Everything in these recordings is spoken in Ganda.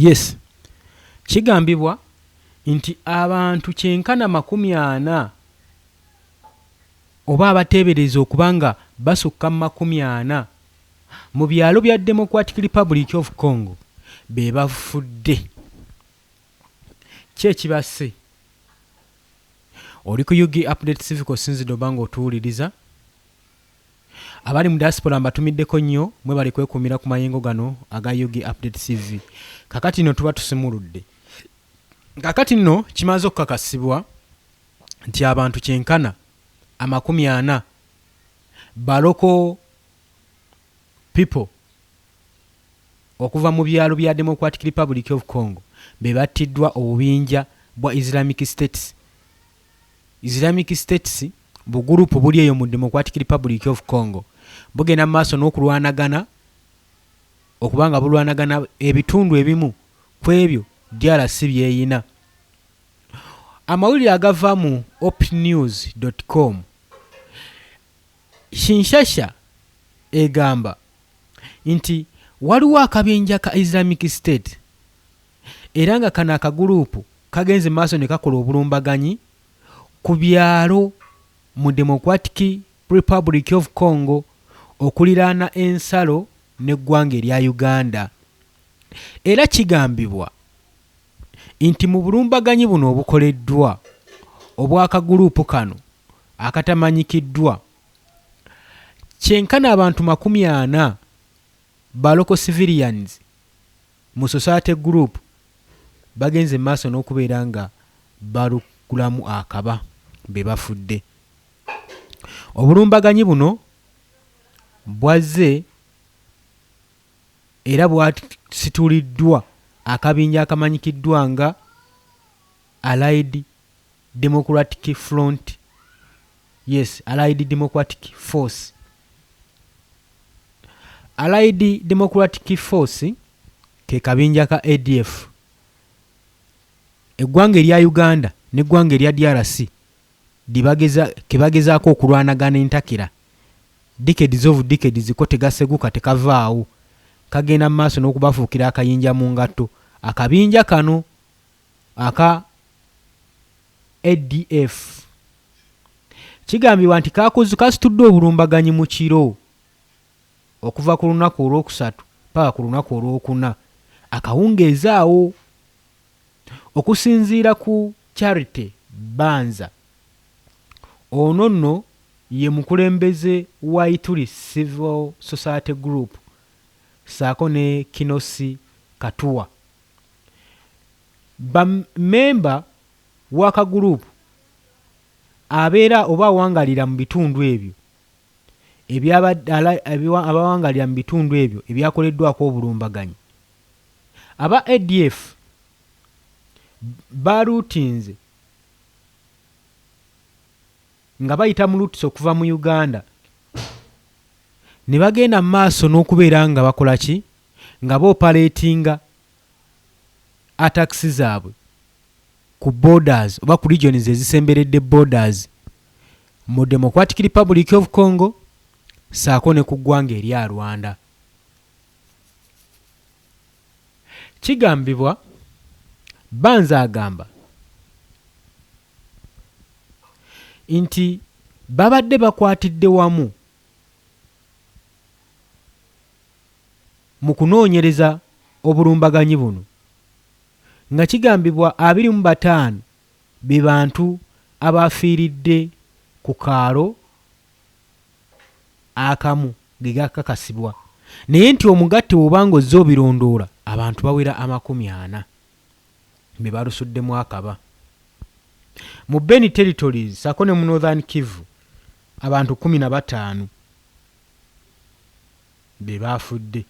Yes, kigambibwa nti abantu 940 oba abateebereza okubanga basukka 40 mu byalo bya Democratic Republic of Congo be bafudde. Kyekibase oli ku UG Update Civic Sinzido banga otuwuliriza. Abali mu diaspora mbatumiddeko nnyo mwe bali kwekuumira ku mayengo gano aga UG Update CV. Kakati nno tuba tusimuludde. Kakati nno kimaze okukakasibwa nti abantu 940 baloko people okuva mu byalo bya Democratic Republic of Congo be battiddwa obubinja bwa Islamic States. Islamic States bugurupu buli eyo mu Democratic Republic of Congo bugenda maaso n'okulwanagana okubanga bulwanagana ebitundu ebimu kwebyo DRC byeyina. Amawulire agava mu opnews.com Kinshasa egamba nti waliwo akabinja ka Islamic State era nga kana akagurupu kagenze maaso ne kakola obulumbaganyi ku byalo mu Democratic Republic of Congo okuliraana ensalo n'eggwanga erya Uganda. Era kigambibwa nti mu bulumbaganyi buno obukoleddwa obw'akagurupu kano akatamanyikiddwa kyenkana abantu 40 baloko civilians mu society group bagenze maaso n'okubeera nga balukulamu akaba be bafudde. Obulumbaganyi buno bwazze era bwasituliddwa akabinja akamanyikiddwa nga Allied Democratic Front. Yes, Allied Democratic Force. Allied Democratic Force ke kabinja ka ADF. Eggwanga erya Uganda n'eggwanga erya DRC kebagezaako okulwanagana entakira. Decades ko tegaseguka tekavaawo. Kagenda maaso n'okubafuukira akayinja mu ngatto. Akabinja kano aka ADF kigambibwa nti kasitudde obulumbaganyi mu kiro okuva ku lunaku olwokusatu paka ku lunaku olwokuna akawungeezaawo. Okusinziira ku Charity Banza, ono nno ye mukulembeze wa Ituri Civil Society Group saako ne Kinosi Katua. Memba w'akagurupu abeera oba awangalira mu bitundu ebyo abawangalira mu bitundu ebyo ebyakoleddwako obulumbaganyi. Aba ADF baluutinze nga bayita mu luutis okuva mu Uganda ne bagenda mu maaso n'okubeera nga bakola ki nga boopaleetinga attacks zaabwe ku borders oba ku regions ezisemberedde borders mu Democratic Republic of Congo saako ne ku ggwanga erya Rwanda. Kigambibwa Banza agamba nti babadde bakwatidde wamu mu kunoonyereza obulumbaganyi buno nga kigambibwa 25 be bantu abafiiridde ku kaalo akamu ge gakakasibwa, naye nti omugatte bw'obanga ozze obirondoola abantu bawera 40 be balusuddemu akaba. Mu Beni Territories saako ne mu Northern Kivu abantu 15 be bafudde.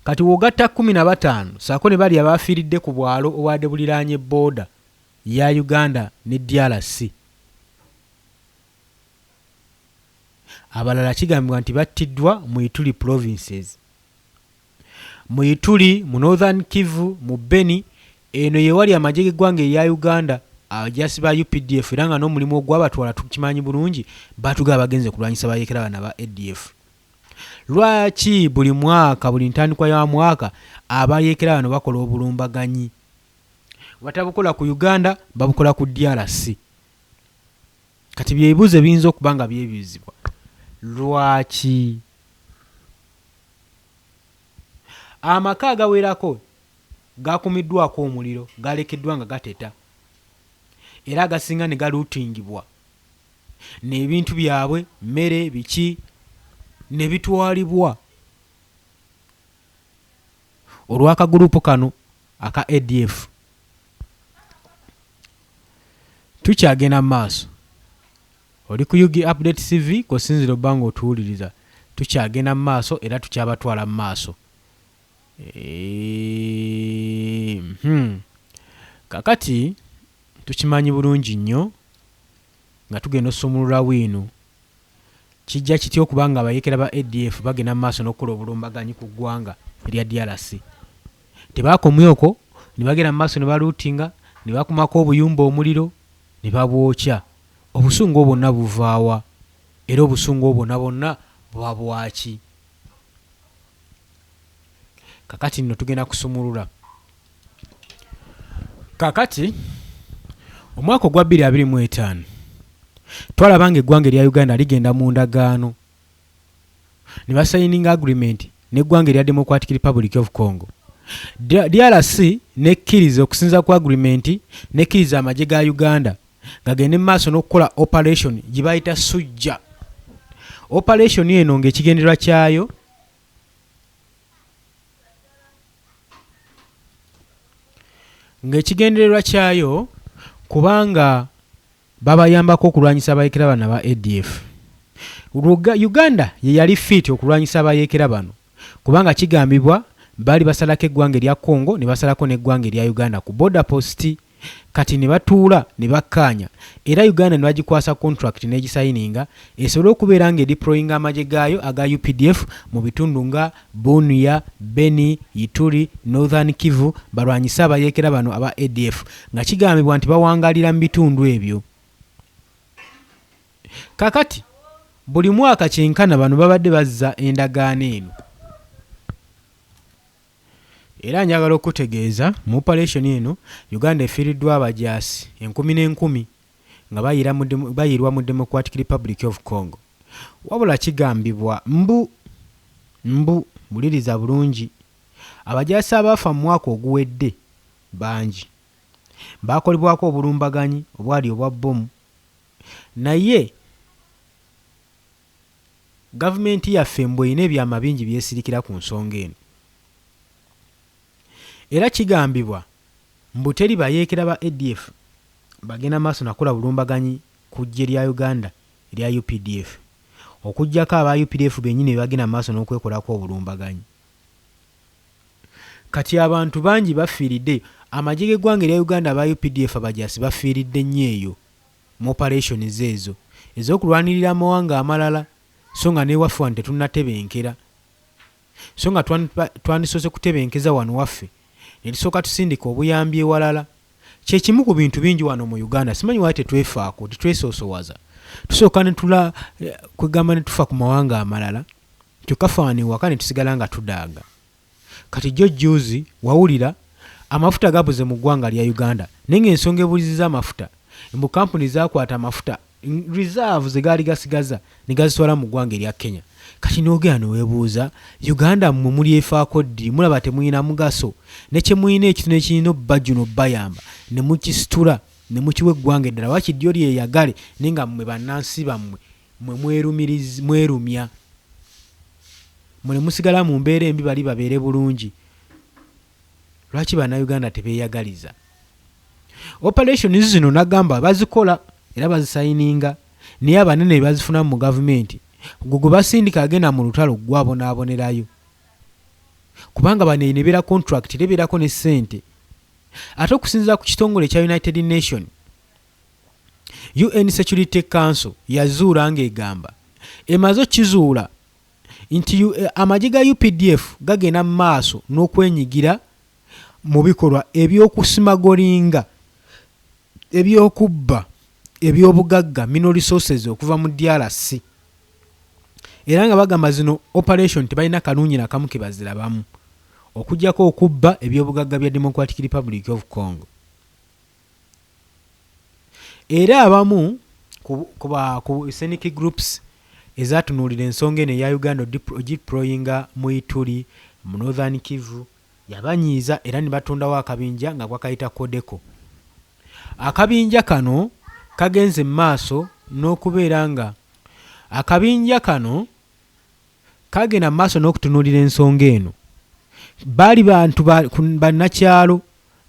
Kati wogatta 15 saako ne bali abafiiridde ku bwalo obwadde buliraanye border ya Uganda ne DRC. Abalala kigambibwa nti battiddwa mu Ituri provinces. Mu Ituri, mu Northern Kivu, mu Beni, eno ye wali amagye g'eggwanga erya Uganda abajasi ba UPDF era nga n'omulimu ogw'abatwala tukimanyi bulungi batugaba bagenze kulwanyisa bayeekera bana ba ADF. lwaki buli mwaka buli ntandikwa ya mwaka abayeekera bano bakola obulumbaganyi batabukola ku Uganda babukola ku DRC kati byebuuzo biyinza okuba nga byebuuzibwa lwaki amaka agawerako gakumiddwako omuliro galekeddwa nga gateta era agasinga ne galuutingibwa n'ebintu byabwe mmere biki ne bitwalibwa olw'akagurupu kano aka ADF. Tukyagenda mu maaso oli ku UG Update TV kosinzira obanga otuwuliriza tukyagenda mu maaso era tukyabatwala mu maaso. Kakati tukimanyi bulungi nnyo nga tugenda osumulula wiino kijja kitya okuba nga abayeekera ba ADF bagenda mu maaso n'okukola obulumbaganyi ku ggwanga erya DRC. Tebaakomyeko ne bagenda mu maaso ne baluutinga ne bakumako obuyumba omuliro ne babwokya. Obusungu obwo bwonna buvaawa era obusungu obwo bwonna buba bwaki? Kakati nno tugenda kusumulula. Kakati omwaka ogwa 2025 twalaba nga eggwanga erya Uganda ligenda mu ndagaano ne basayininga agreement n'eggwanga erya Democratic Republic of Congo. DRC nekkiriza okusinza ku agreement nekkiriza amagye ga Uganda gagende mu maaso n'okukola operation gye bayita Sujja. Operation eno ng'ekigendererwa kyayo kubanga babayambako okulwanyisa abayeekera bano aba ADF. Uganda ye yali fit okulwanyisa abayeekera bano kubanga kigambibwa bali basalako eggwanga erya Congo ne basalako n'eggwanga erya Uganda ku border post kati ne batuula ne bakkaanya era Uganda ne bagikwasa contract n'egisayininga esobole okubeera ng'edeployinga amagye gaayo aga UPDF mu bitundu nga Bunia, Beni, Ituri, Northern Kivu balwanyisa abayeekera bano aba ADF nga kigambibwa nti bawangalira mu bitundu ebyo. Kakati buli mwaka kyenkana bano babadde bazza endagaano eno era njagala okutegeeza mu operation eno Uganda efiiriddwa abajaasi 10,000 nga bayirwa mu Democratic Republic of Congo. Wabula kigambibwa mbu buliriza bulungi abajaasi abaafa mu mwaka oguwedde bangi baakolebwako obulumbaganyi obwali obwa bbomu naye gavumenti yaffe mbwe erina ebyama bingi byesirikira ku nsonga eno. Era kigambibwa mbu teri bayeekera ba ADF bagenda maaso nakola bulumbaganyi ku ggye lya Uganda erya UPDF okuggyako aba UPDF bennyini bagenda maaso n'okwekolako obulumbaganyi. Kati abantu bangi bafiiridde amagye g'eggwanga erya Uganda aba UPDF abajaasi bafiiridde nnyo eyo mu operations ezo ez'okulwanirira amawanga amalala so nga n'ewaffe wano tetunnatebenkera so nga twandisoose kutebenkeza wano waffe netusooka tusindika obuyambi ewalala. Kyekimu ku bintu bingi wano mu Uganda simanyi wali tetwefaako tetwesoosowaza tusooka netula kwegamba netufa ku mawanga amalala tukafaana ewaka ne tusigala nga tudaaga. Kati jjo juzi wawulira amafuta gabuze mu ggwanga lya Uganda naye ng'ensonga ebuliziza amafuta mbu kampuni zaakwata amafuta reserve ze gaali gasigaza ne gazitwala mu ggwanga erya Kenya. Kati n'ogera ne weebuuza Uganda mmwe muli efaako ddi mulaba temulina mugaso ne kye mulina ekitono ekirina obbajju n'obbayamba ne mukisitula ne mukiwa eggwanga eddala wakidyo lyeyagale naye nga mmwe bannansi bammwe mmwe mwerumya mwe musigala mu mbeera embi bali babeere bulungi. Lwaki bannayuganda tebeeyagaliza? Operations zino nagamba bazikola era bazisayininga naye abanene bazifuna mu gavumenti gwe basindika agenda mu lutalo gw'abonaabonerayo kubanga bano nebeera contract tebeerako ne ssente. Ate okusinziira ku kitongole kya United Nations UN Security Council yazuula ng'egamba emaze okizuula nti amagye ga UPDF gagenda mu maaso n'okwenyigira mu bikolwa eby'okusimagolinga eby'okubba eby'obugagga mineral resources okuva mu DRC era nga bagamba zino operation tebalina kalungi nakamu ke bazirabamu okujjako okubba ebyobugagga bya Democratic Republic of Congo. Era abamu ku ethnic groups ezatunuulira ensonga eno eya Uganda ogideployinga mu Ituri mu Northern Kivu yabanyiiza era ne batondawo akabinja nga gwakayita Codeco. Akabinja kano kagenze maaso n'okubeera nga akabinja kano kagenda maaso n'okutunuulira ensonga eno. Baali bantu bannakyalo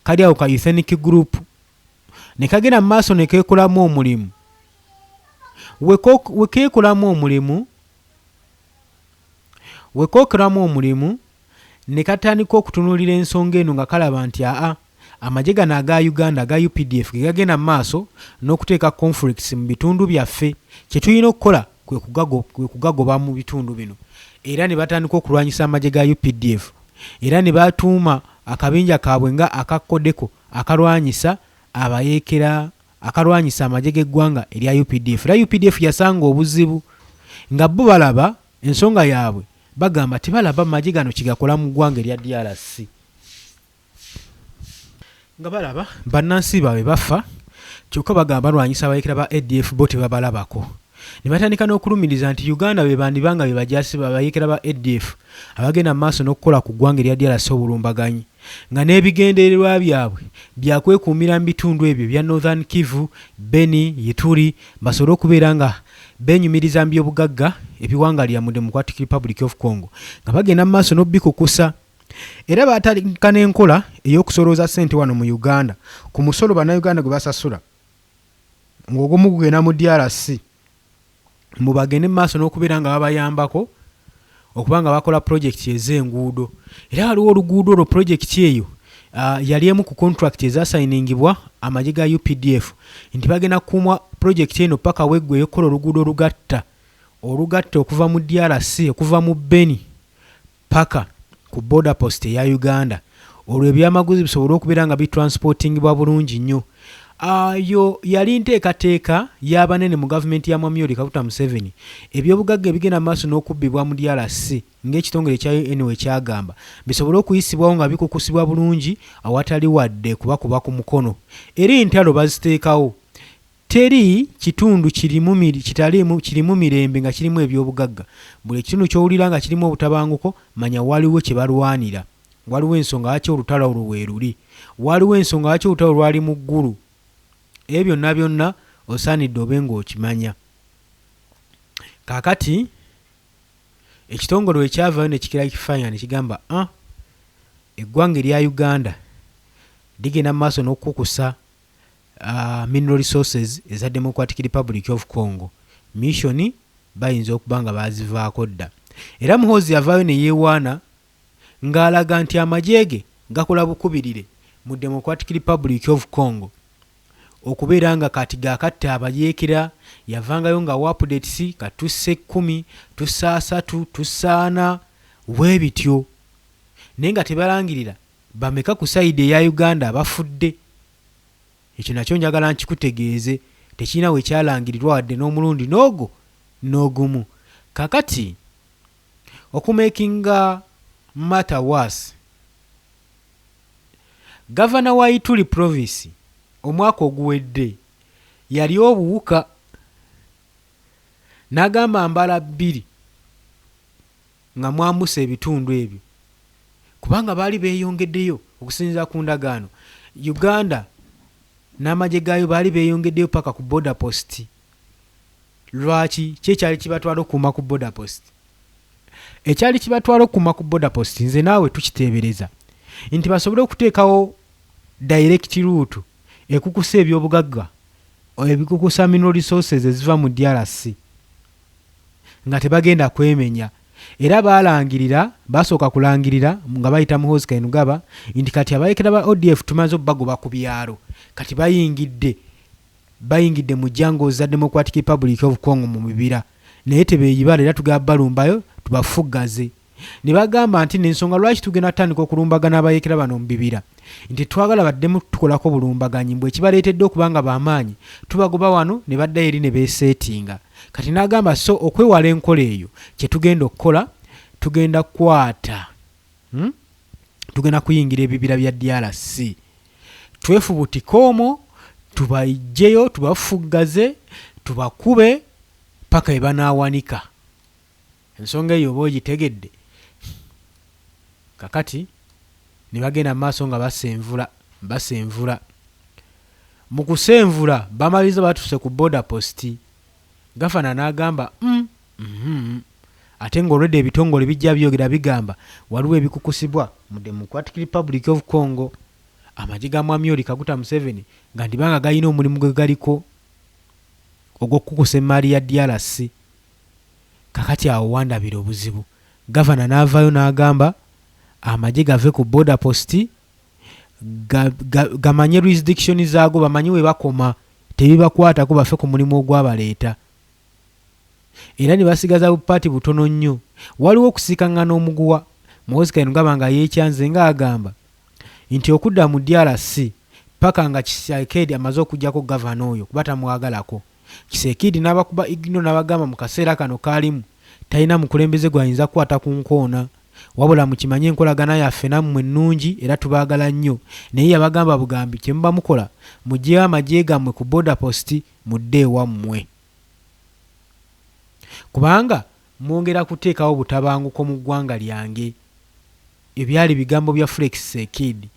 kali awo ka ethnic group ne kagenda maaso ne keekolamu omulimu. Wekeekolamu omulimu ne katandika okutunuulira ensonga eno nga kalaba nti amagye gano aga Uganda aga UPDF ge gagenda mu maaso n'okuteeka conflicts mu bitundu byaffe. Kye tulina okukola kwe kugagoba mu bitundu bino. Era ne batandika okulwanyisa amagye ga UPDF. Era ne batuuma akabinja kaabwe nga aka Codeco akalwanyisa abayeekera akalwanyisa amagye g'eggwanga erya UPDF. Era UPDF yasanga obuzibu nga bo balaba ensonga yaabwe bagamba tebalaba amagye gano kigakola mu ggwanga erya DRC. Nga balaba bannansi baabwe bafa kyokka bagamba balwanyisa abayeekera ba ADF bo tebabalabako. Ne batandika n'okulumiriza nti Uganda be bandibanga be bajaasi babayeekera ba ADF abagenda mu maaso n'okukola ku ggwanga erya DRC obulumbaganyi nga n'ebigendererwa byabwe byakwekuumira mu bitundu ebyo bya Northern Kivu, Beni, Ituri basobole okubeera nga benyumiriza mu byobugagga ebiwangalira mu Democratic Republic of Congo nga bagenda mu maaso n'obbikukusa. Era batandika n'enkola ey'okusolooza ssente wano mu Uganda ku musolo bannayuganda gwe basasula ng'ogumu gugenda mu DRC mu bagende mu maaso n'okubeera nga babayambako okuba nga bakola projekiti ez'enguudo. Era waliwo oluguudo olwo projekiti eyo yali emu ku contract ezasayiningibwa amagye ga UPDF nti bagenda kukuuma projekiti eno paka weggwe eyokukola oluguudo olugatta okuva mu DRC okuva mu Beni paka ku border post eya Uganda. Olwo ebyamaguzi bisobole okubeera nga bitransportingibwa bulungi nnyo. Yo yali nteekateeka y'abanene mu gavumenti ya Mwami Yoweri Kaguta Museveni ebyobugagga ebigenda maaso n'okubbibwa mu DRC ng'ekitongole kya UN kyagamba bisobole okuyisibwawo nga bikukusibwa bulungi awatali wadde kubakuba ku mukono. Era entalo baziteekawo. Teri kitundu kirimu mirembe nga kirimu ebyobugagga. Buli kitundu ky'owulira nga kirimu obutabanguko manya waliwo kye balwanira. Waliwo ensonga lwaki olutalo olwo weeruli. Waliwo ensonga lwaki olutalo lwali mu ggulu. Ebyo byonna osaanidde obe ng'okimanya. Kaakati ekitongole we kyavaayo ne kikira kifaanya ne kigamba eggwanga erya Uganda ligenda mu maaso n'okukusa mineral resources eza Democratic Republic of Congo. Mission bayinza okuba nga bazivaako dda. Era Muhoozi yavaayo ne yeewaana ng'alaga nti amagye ge gakola bukubirire mu Democratic Republic of Congo okubeera nga kati gaakatta abayeekera. Yavangayo nga updates katusse 10 tussa 3 tussa 4 weebityo naye nga tebalangirira bameka ku sayidi eya Uganda abafudde. Ekyo nakyo njagala nkikutegeeze tekirina we kyalangirirwa wadde n'omulundi n'ogumu. Kakati okumakinga matter worse, Gavana wa Ituri province omwaka oguwedde yali obuwuka n'agamba mbala 2 nga mwamusa ebitundu ebyo kubanga baali beeyongeddeyo okusinziira ku ndagaano. Uganda n'amagye gaayo baali beeyongeddeyo paka ku border post. Lwaki? Kyekyali kibatwala okuuma ku border post. Ekyali kibatwala okuuma ku border post nze naawe tukiteebereza nti basobole okuteekawo direct route ekukusa ebyobugagga ebikukusa mineral resources eziva mu DRC nga tebagenda kwemenya. Era basooka kulangirira nga bayita Muhoozi Kainerugaba nti kati abayeekera ba ODF tumaze okubagoba ku byalo kati bayingidde mu jango za Democratic Republic of Congo mu bibira naye tebeeyibala era tugaba balumbayo tubafuggaze. Ne bagamba nti n'ensonga lwaki tugenda tandika okulumbagana abayeekera bano mu bibira nti twagala baddemu tukolako bulumbaganyi mbwe ekibaleetedde okuba nga b'amaanyi tubagoba wano ne baddayo eri ne beeseetinga kati n'agamba so okwewala enkola eyo kyetugenda okukola tugenda kukwata tugenda kuyingira ebibira bya DRC twefubutike omwo tubaijjeyo tubafuggaze tubakube paka ebanawanika ensonga eyo oba ogitegedde kakati ne bagenda maaso nga basenvula mu kusenvula bamaliza batuse ku border post gavana n'agamba ate ng'olwedde ebitongole bijja byogera bigamba waliwo ebikukusibwa mu Democratic Republic of Congo amagye ga Mwami Yoweri Kaguta Museveni nga ndibanga galina omulimu gwe galiko ogw'okukusa emmaali ya DRC kakati awo wandabira obuzibu gavana n'avaayo n'agamba amagye gave ku border post gamanye jurisdiction zaago bamanye we bakoma tebibakwatako bafe ku mulimu ogwabaleeta era ne basigaza bupaati butono nnyo waliwo okusiikaŋŋana omuguwa muwozi kayino gabanga yeekyanze ng'agamba nti okudda mu DRC paka nga Kisekedi amaze okugjako gavana oyo kuba tamwagalako Kisekedi n'abakuba igno n'abagamba mu kaseera kano kaalimu talina mukulembeze gwayinza kukwata ku nkoona wabula mukimanye enkolagana yaffe nammwe nnungi era tubaagala nnyo naye yabagamba bugambi kye muba mukola mugyeyo amagye gammwe ku border post mudde ewammwe kubanga mwongera kuteekawo butabanguko mu ggwanga lyange ebyali bigambo bya Felix Tshisekedi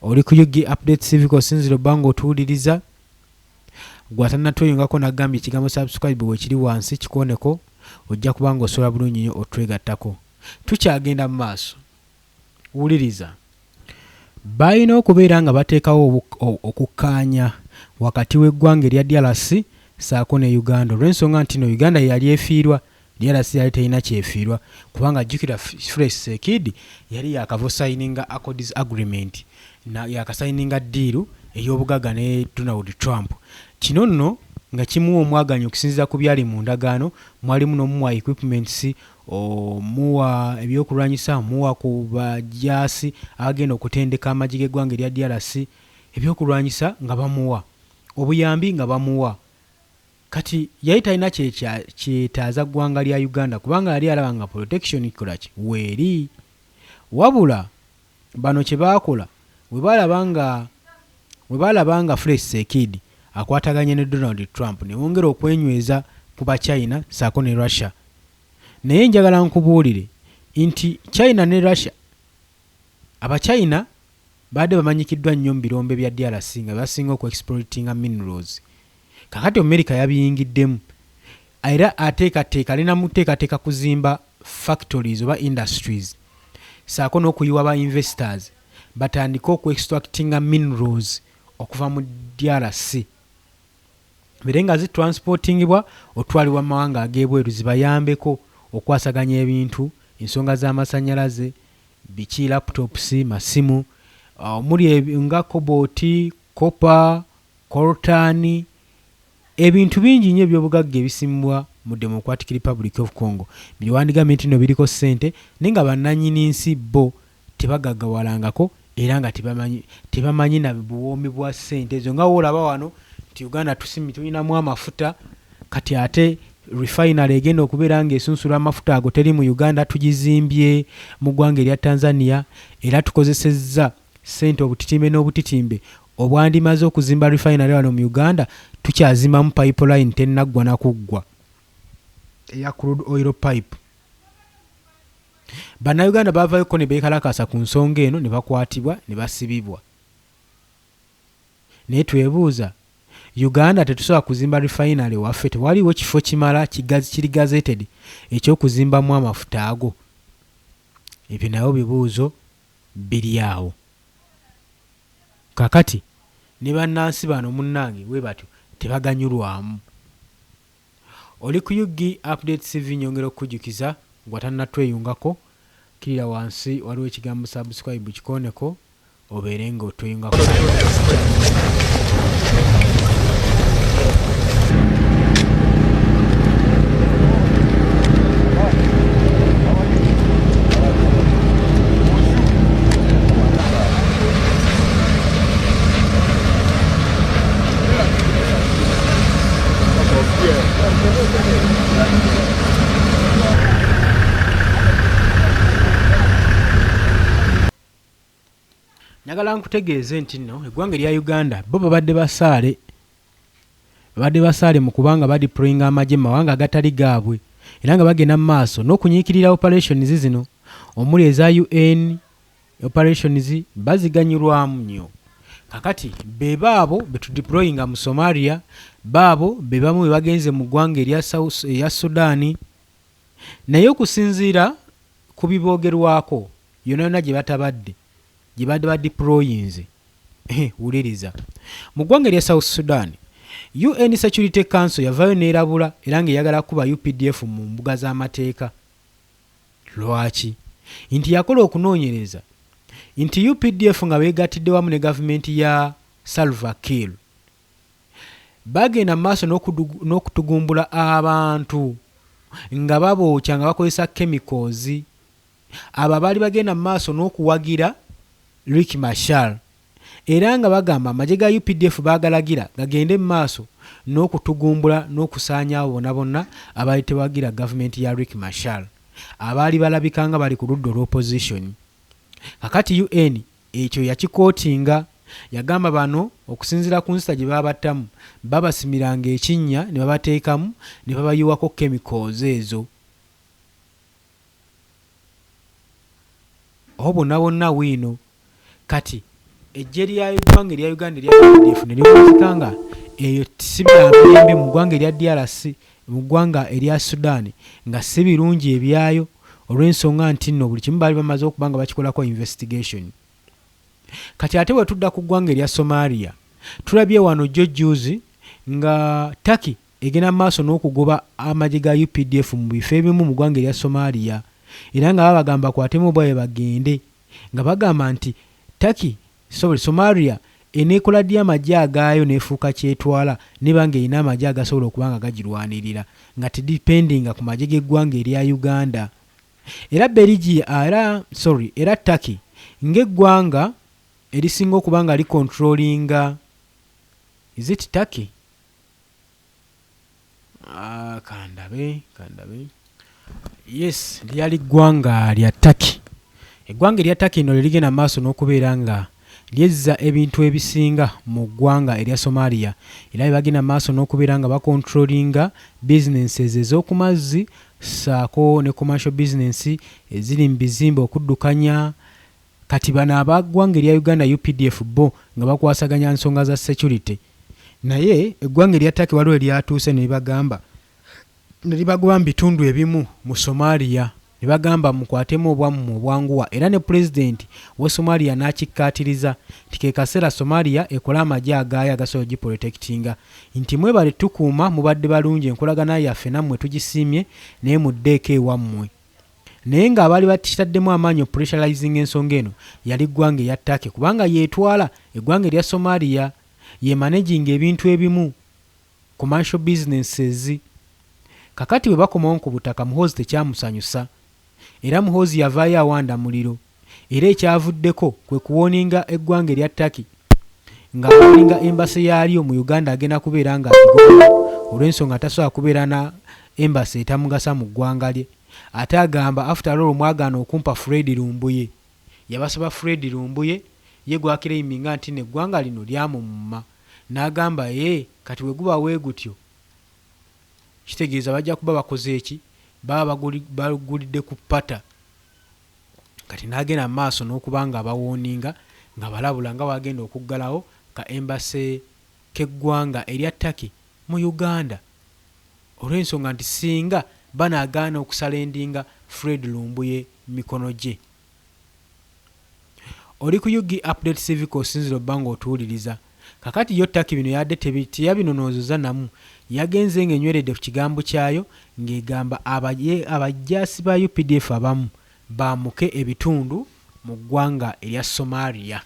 oli ku UG Update Civic osinzira obbanga otuwuliriza gwatanatweyungako nagambye ekigambo subscribe wekiri wansi kikoneko ojja kubanga osobola bulungi nnyo otwegattako tukyagenda mu maaso wuliriza balina okubeera nga bateekawo okukkaanya wakati w'eggwanga erya DRC saako ne Uganda olw'ensonga nti no Uganda yali efiirwa DRC yali terina kyefiirwa kubanga jjukira Felix Tshisekedi yali yakava signinga Accords Agreement yakasayininga ddiiru ey'obugagga ne Donald Trump kino nno nga kimuwa omwaganyi okusinziira ku byali mu ndagaano mwalimu n'omuwa equipments omuwa ebyokulwanyisa omuwa ku bajaasi abagenda okutendeka amagye g'eggwanga erya DRC ebyokulwanyisa nga bamuwa obuyambi nga bamuwa kati yali talina kyetaaza ggwanga lya Uganda kubanga yali alaba nga protection ikolaki weeri wabula bano kye baakola we baalaba nga Felix Tshisekedi akwataganye ne Donald Trump ne bongera okwenyweza ku ba China saako ne Russia naye njagala nkubuulire nti China ne Russia aba-China baadde bamanyikiddwa nnyo mu birombe bya DRC nga basinga okuexploitinga minerals kakati America yabiyingiddemu era ateekateeka alina muteekateeka kuzimba factories oba industries saako n'okuyiwa ba investors batandika okuextractinga minerals okuva mu DRC bere nga zitransportingibwa otwalibwa mu mawanga ag'ebweru zibayambeko okwasaganya ebintu ensonga z'amasannyalaze biki laptops masimu omuli nga kobooti kopa coltan ebintu bingi nnyo ebyobugagga ebisimbwa mu Democratic Republic of Congo biwandigamye nti no biriko ssente naye nga bannannyini nsi bo tebagaggawalangako era nga tebamanyi na buwoomi bwa ssente ezo nga woolaba wano nti Uganda tulinamu amafuta kati ate refinery egenda okubeera nga esunsula amafuta ago teri mu Uganda tugizimbye mu ggwanga erya Tanzania era tukozesezza ssente obutitimbe n'obutitimbe obwandimaze okuzimba refinery wano mu Uganda tukyazimbamu pipeline tennaggwa na kuggwa eya crude oil pipe Bannayuganda baavayoko ne beekalakasa ku nsonga eno ne bakwatibwa ne basibibwa naye twebuuza Uganda tetusobola kuzimba refinery waffe tewaliwo kifo kimala kiri gazetted ekyokuzimbamu amafuta ago ebyo nayo bibuuzo biri awo kakati ne bannansi bano munnange we batyo tebaganyulwamu oli ku UG Update CV nyongera okujjukiza gwatannatweyungako kirira wansi waliwo ekigambo subscribe kikoneko obeere nga otweyungako Njagala nkutegeeze nti nno eggwanga erya Uganda bo babadde basaale mu kubanga badeployinga amagye mu mawanga agatali gaabwe era nga bagenda mu maaso n'okunyiikirira operations zino omuli eza UN operations baziganyulwamu nnyo. Kakati be baabo betudeployinga mu Somalia, baabo be bamu be bagenze mu ggwanga erya Sudan, naye okusinziira ku biboogerwako yonna gye batabadde gye badde badeployinze. Wuliriza, mu ggwanga erya South Sudan UN Security Council yavaayo n'erabula era ng'eyagala kuba UPDF mu mbuga z'amateeka. Lwaki? Nti yakola okunoonyereza nti UPDF nga beegattidde wamu ne gavumenti ya Salva Kiir bagenda mu maaso n'okutugumbula abantu nga babookya nga bakozesa chemicals. Abo baali bagenda mu maaso n'okuwagira Riek Machar era nga bagamba amagye ga UPDF baagalagira gagende mu maaso n'okutugumbula n'okusaanyaawo bonna bonna abaali tebawagira gavumenti ya Riek Machar abaali balabika nga bali ku ludda olw'opposition. Kakati UN ekyo yakikootinga, yagamba bano okusinziira ku nsita gye babattamu babasimiranga ekinnya ne babateekamu ne babayiwako chemicals ezo. Aho bonna bonna wiino kati ejje lya eggwanga erya Uganda erya UPDF ne liwunzikanga eyo si bya mirembe mu ggwanga erya DRC, mu ggwanga erya Sudan nga si birungi ebyayo olw'ensonga nti nno buli kimu baali bamaze okuba nga bakikolako investigation. Kati ate bwe tudda ku ggwanga erya Somalia tulabye wano jjuzi nga Turkey egenda maaso n'okugoba amagye ga UPDF mu bifo ebimu mu ggwanga erya Somalia era nga babagamba kwatemu bwaye bagende nga bagamba nti Somalia eneekola ddi amagye agaayo n'efuuka kyetwala nebanga erina amagye agasobola okuba nga gagirwanirira nga tidipendinga ku magye g'eggwanga erya Uganda. Era Turkey ng'eggwanga erisinga okuba nga licontrollinga is it Turkey? Kandabe. Yes, lyali ggwanga lya Turkey. Eggwanga erya Turkey no ligenda maaso n'okubeera nga lyezza ebintu ebisinga mu ggwanga erya Somalia era bagenda maaso n'okubeera nga bacontrollinga businesses ez'okumazzi saako ne commercial business eziri mu bizimbe okuddukanya. Kati bano abaggwanga erya Uganda UPDF bo nga bakwasaganya nsonga za security, naye eggwanga erya Turkey waliwo eryatuuse ne libagoba mu bitundu ebimu mu Somalia ne bagamba mukwatemu obwamu mu bwanguwa era ne president wa Somalia n'akikkaatiriza nti ke kaseera Somalia ekola amagye agaayo agasobola giprotectinga nti mwebale tukuuma mubadde balungi enkolagana yaffe nammwe tugisiimye naye muddeeko ewammwe. Naye ng'abaali bakitaddemu amaanyi opressurizing ensonga eno yali ggwanga erya Turkey kubanga yeetwala eggwanga erya Somalia ye managing ebintu ebimu commercial businesses. Kakati bwe bakomawo ku butaka Muhoozi tekyamusanyusa era Muhoozi yavaayo awanda muliro era ekyavuddeko kwe kuwoninga eggwanga erya Turkey nga woninga embassy yaalyo mu Uganda agenda kubeera nga agigoba olw'ensonga tasobola kubeera na embassy etamugasa mu ggwanga lye. Ate agamba after all mwagaana okumpa Fred Lumbuye, yabasaba Fred Lumbuye ye gwakiraiminga nti neggwanga lino lyamumuma n'agamba kati we guba weegutyo kitegeeza bajja kuba bakoze eki baba bagulidde ku pata. Kati n'agenda mu maaso n'okuba nga bawoninga nga balabula nga wagenda okuggalawo ka embassy k'eggwanga erya Turkey mu Uganda olw'ensonga nti singa banaagaana okusalendinga Fred Lumbuye mikono gye. Oli ku UG Update Civic osinzira obbanga otuwuliriza. Kakati yo Turkey bino yadde teyabinonoozoza namu, yagenze ng'enyweredde ku kigambo kyayo ng'egamba abajaasi ba UPDF abamu baamuke ebitundu mu ggwanga erya Somalia.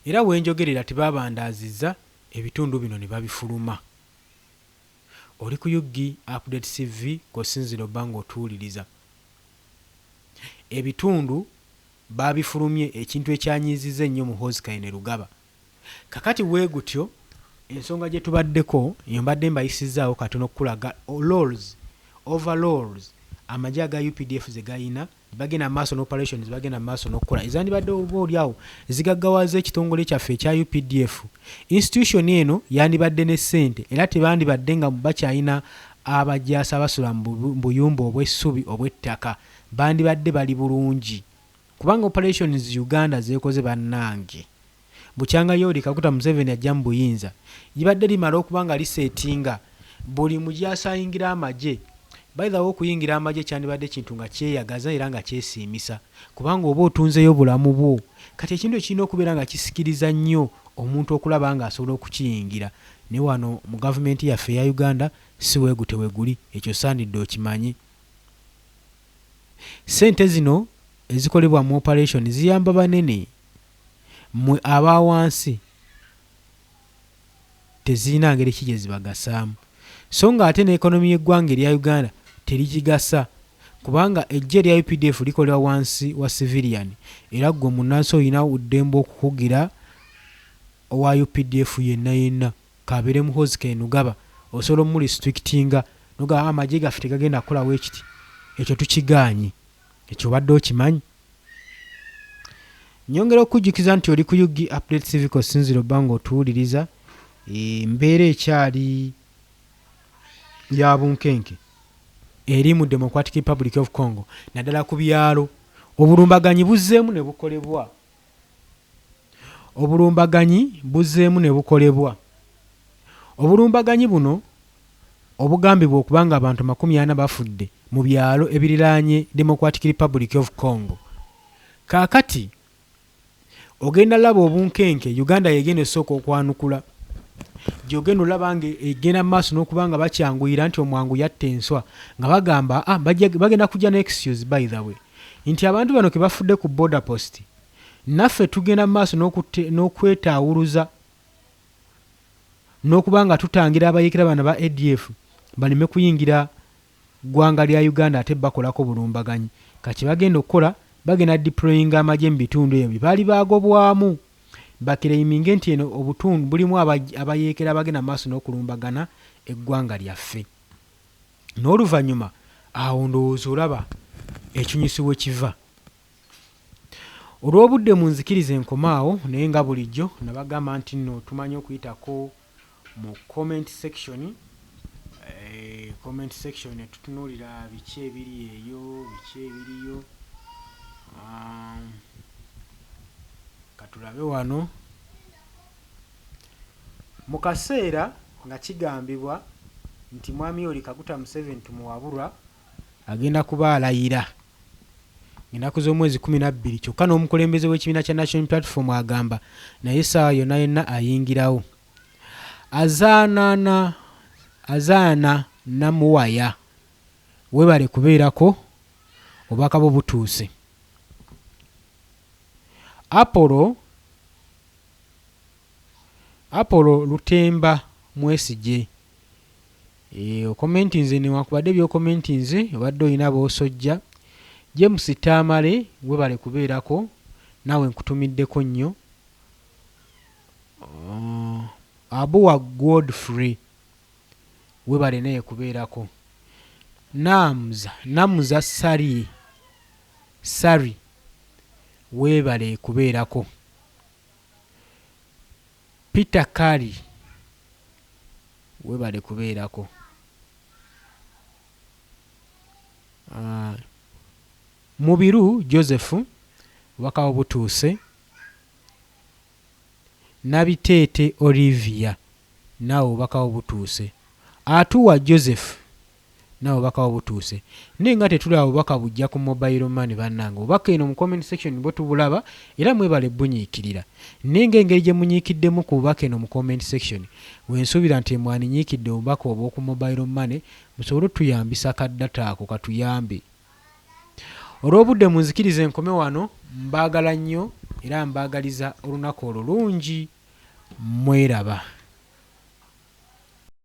Era wenjogerera tebabandaazizza ebitundu bino ne babifuluma. Oli ku UG Update CV kosinzira obbanga otuwuliriza. Ebitundu babifulumye ekintu ekyanyiizizza ennyo Muhoozi Kainerugaba. Kakati weegutyo ensonga gye tubaddeko yo mbadde mbayisizaawo katono okulaga overalls amagye aga UPDF ze gayina bagenda maaso n'operations bagenda maaso n'okukola ezandibadde oba oliawo zigaggawaza ekitongole kyaffe ekya UPDF. Institution eno yandibadde ne ssente era tebandibadde nga bakyalina abajaasa basula mu buyumba obw'essubi obw'ettaka, bandibadde bali bulungi kubanga operations Uganda zeekoze bannange. Bukyanga Yoweri Kaguta Museveni ajja mu buyinza libadde limala okuba nga liseetinga buli mujaasa ayingira amagye. By the way, okuyingira amagye kyandibadde kintu nga kyeyagaza era nga kyesiimisa kubanga oba otunzeyo bulamu bwo kati ekintu ekirina okubeera nga kisikiriza nnyo omuntu okulaba nga asobola okukiyingira. Ne wano mu gavumenti yaffe eya Uganda si weegute weguli, ekyo saanidde okimanyi. Ssente zino ezikolebwa mu operation ziyamba banene, mwe abawansi tezirina ngeri ki gye zibagasaamu. So nga ate n'ekonomi y'eggwanga erya Uganda terigigasa kubanga ejje lya UPDF likolera wansi wa civilian era gwe munnansi olina oddembe okukugira owa UPDF yenna kabeere muhozi kenugaba osobola omuli restrictinga nogaba amagye gaffe tegagenda kukolawo ekiti. Ekyo tukigaanyi, ekyo obadde okimanyi. Nyongera okujjukiza nti oli ku UG Update TV Sinziro Bango otuwuliriza. Mbeera ekyali ya bunkenke eri mu Democratic Republic of Congo naddala ku byalo. Obulumbaganyi buzzeemu ne bukolebwa. Obulumbaganyi buno obugambibwa okubanga abantu 40 bafudde mu byalo ebiriraanye Democratic Republic of Congo. Kaakati ogenda laba obunkenke Uganda yegenda esooka okwanukula. Gyogenda olaba nga egenda maaso n'okubanga bakyanguyira nti omwangu yatta enswa nga bagamba bagenda kujja ne excuse by the way nti abantu bano ke bafudde ku border post naffe tugenda maaso n'okwetaawuluza n'okubanga tutangira abayekera bano ba ADF baleme kuyingira ggwanga lya Uganda ate bakolako bulumbaganyi. Kati bagenda okukola bagenda deployinga amagye mu bitundu ebyo baali baagobwamu bakireiminge nti eno obutundu bulimu abayekera bagenda maaso n'okulumbagana eggwanga lyaffe. N'oluvannyuma awo ndowooza olaba ekinyusi we kiva. Olw'obudde munzikirize enkomaawo naye nga bulijjo nabagamba nti nno tumanyi okuyitako mu comment section. Comment section tutunuulira biki ebiri eyo biki ebiriyo. Katulabe wano mu kaseera nga kigambibwa nti mwami Yoweri Kaguta Museveni tumuwabulwa agenda kuba alayira ennaku z'omwezi 12 kyokka n'omukulembeze w'ekibiina kya National Platform agamba naye essaawa yonna ayingirawo. Azaana Namuwaya webale kubeerako obubaka bwo butuuse. Apollo Lutemba Mwesigye okomentinze newakubadde byokomentinze obadde olina boosojja. James Tamale webale kubeerako naawe nkutumiddeko nnyo. Abuwa Godfrey webale naye kubeerako. Namuza Sari webale kubeerako. Peter Kari webale kubeerako. Mubiru Joseph wakawo butuuse. Nabiteete Olivia naawe wakawo butuuse. Atuwa Joseph naawe wakawo butuuse. Naye nga tetuli awo bubaka bujja ku mobile money bannange. Obubaka eno mu comment section bwe tubulaba era mwebale bunyiikirira. Naye ng'engeri gye munyiikiddemu ku bubaka eno mu comment section wensuubira nti mwaninyiikidde obubaka obw'oku mobile money musobole tuyambisa kaddata ako katuyambe. Olw'obudde munzikirize enkome wano mbaagala nnyo era mbaagaliza olunaku olulungi. Mweraba.